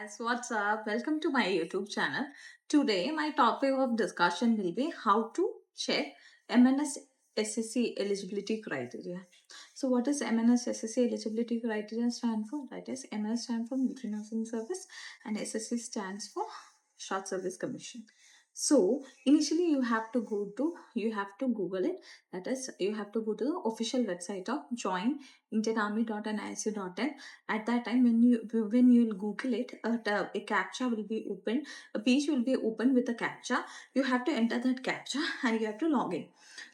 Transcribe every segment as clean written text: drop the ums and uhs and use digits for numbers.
guys, what's up? Welcome to my YouTube channel. Today, my topic of discussion will be how to check MNS SSC eligibility criteria. So, what is MNS SSC eligibility criteria stand for? That is, MNS stand for Military Nursing Service and SSC stands for Short Service Commission. So, initially you have to Google it. That is, you have to go to the official website of joinindianarmy.nisu.in. At that time, when you will Google it, a captcha will be open, a page will be open with a captcha. You have to enter that captcha and you have to log in.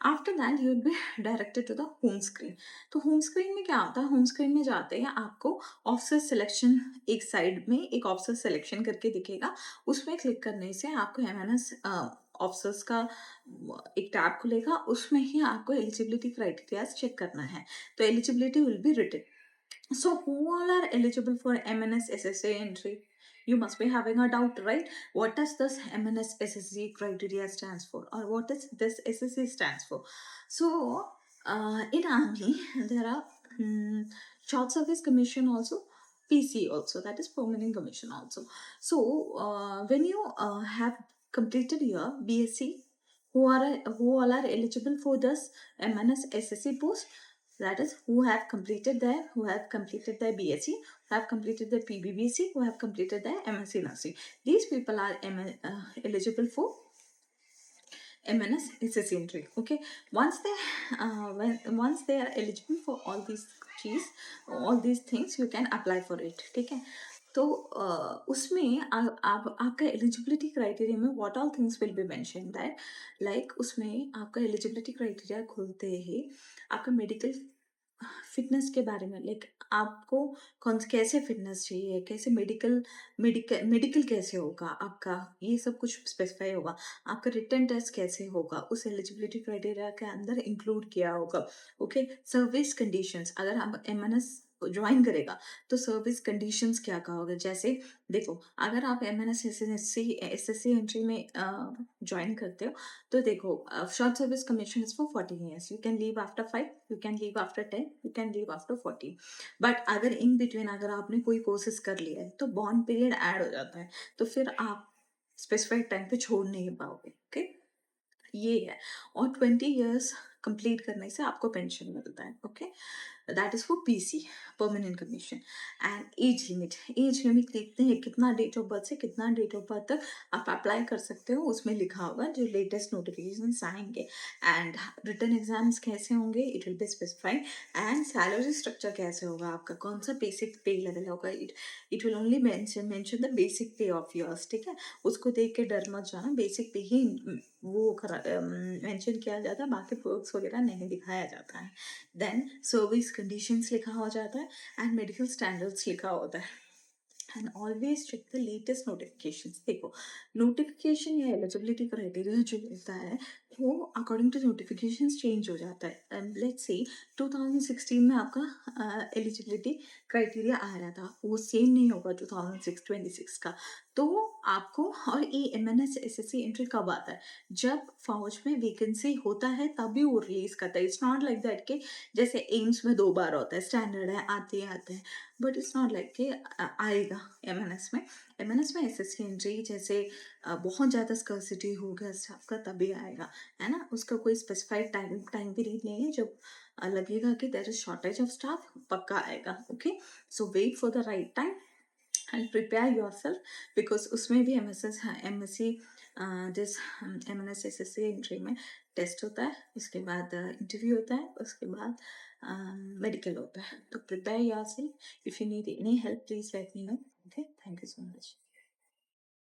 After that, you will be directed to the home screen. तो home screen में क्या होता है? Home screen में जाते हैं आपको officer selection, एक साइड में एक ऑफिसर सिलेक्शन करके दिखेगा. उसमें क्लिक करने से आपको एमएनएस ऑफिसर्स का एक टैब खुलेगा. उसमें ही आपको एलिजिबिलिटी क्राइटेरिया चेक करना है. तो eligibility will be written. So, who all are eligible for MNS SSA entry? You must be having a doubt, right? What does this MNS SSC criteria stands for, or what does this SSC stands for? So, in army, there are short service commission also, PC also, that is permanent commission also. So, when you have completed your BSc, who all are eligible for this MNS SSC post? That is, who have completed their BSc, who have completed their PBBC, who have completed their MSc nursing. These people are eligible for MNS SSC entry. Okay, once they are eligible for all these things, you can apply for it. ठीक है. तो उसमें आपका eligibility criteria में what all things will be mention that, like उसमें आपका eligibility criteria खुलते ही आपका मेडिकल फिटनेस के बारे में, लाइक आपको कैसे फिटनेस चाहिए, कैसे मेडिकल कैसे होगा आपका, ये सब कुछ स्पेसिफाई होगा. आपका रिटन टेस्ट कैसे होगा, उस एलिजिबिलिटी क्राइटेरिया के अंदर इंक्लूड किया होगा. ओके, सर्विस कंडीशंस, अगर आप एमएनएस ज्वाइन करेगा तो सर्विस कंडीशंस क्या कहोगे. जैसे देखो, अगर आप एमएनएस एसएससी एंट्री में ज्वाइन करते हो तो देखो, short service commission is for 14 years. You can leave after 5, you can leave after 10, you can leave after 14. But अगर इन बिटवीन अगर आपने कोई कोर्सेज कर लिया है तो बॉन्ड पीरियड ऐड हो जाता है, तो फिर आप स्पेसिफाइड टाइम पे छोड़ नहीं पाओगे. ओके, ये है. और 20 years कंप्लीट करने से आपको पेंशन मिलता है. Okay, that is for PC, permanent commission. And age limit देखते हैं कितना डेट ऑफ बर्थ से कितना डेट ऑफ बर्थ तक आप अप्लाई कर सकते हो. उसमें लिखा होगा जो लेटेस्ट नोटिफिकेशन आएंगे. एंड रिटन एग्जाम्स कैसे होंगे, it will be specified. And salary structure कैसे होगा, आपका कौन सा बेसिक पे लेवल होगा. It will only mention the basic पे ऑफ योर्स. ठीक है, उसको देख के डर मत जाना. बेसिक पे ही वो मेंशन किया जाता है, बाकी पर्क्स वगैरह नहीं दिखाया जाता है. देन सर्विस कंडीशंस लिखा हो जाता है एंड मेडिकल स्टैंडर्ड्स लिखा होता है. And always check the latest notifications. देखो, नोटिफिकेशन या एलिजिबिलिटी क्राइटेरिया जो मिलता है वो अकॉर्डिंग टू नोटिफिकेशंस चेंज हो जाता है. लेट्स से 2016 में आपका एलिजिबिलिटी क्राइटेरिया आ रहा था, वो सेम नहीं होगा 2026 का. तो आपको, और ये एमएनएस एसएससी एंट्री कब आता है, जब फौज में वैकेंसी होता है तभी वो रिलीज करता है. इट्स नॉट लाइक दैट कि जैसे एम्स में 2 बार होता है, स्टैंडर्ड है, आते हैं. बट इट्स नॉट लाइक कि आएगा एमएनएस में एसएससी एंट्री जैसे बहुत ज़्यादा स्कर्सिटी होगा स्टाफ का तभी आएगा, है ना. उसका कोई स्पेसिफाइड टाइम पीरियड नहीं है. जब लगेगा कि there is shortage of staff, पक्का आएगा. Okay, so wait for the right time and prepare yourself, because उसमें भी एमएससी जिस एमएनएस एसएससी एंट्री में टेस्ट होता है, उसके बाद इंटरव्यू होता है, उसके बाद मेडिकल होता है. तो prepare your self. If you need any help please let me know. Okay, thank you so much.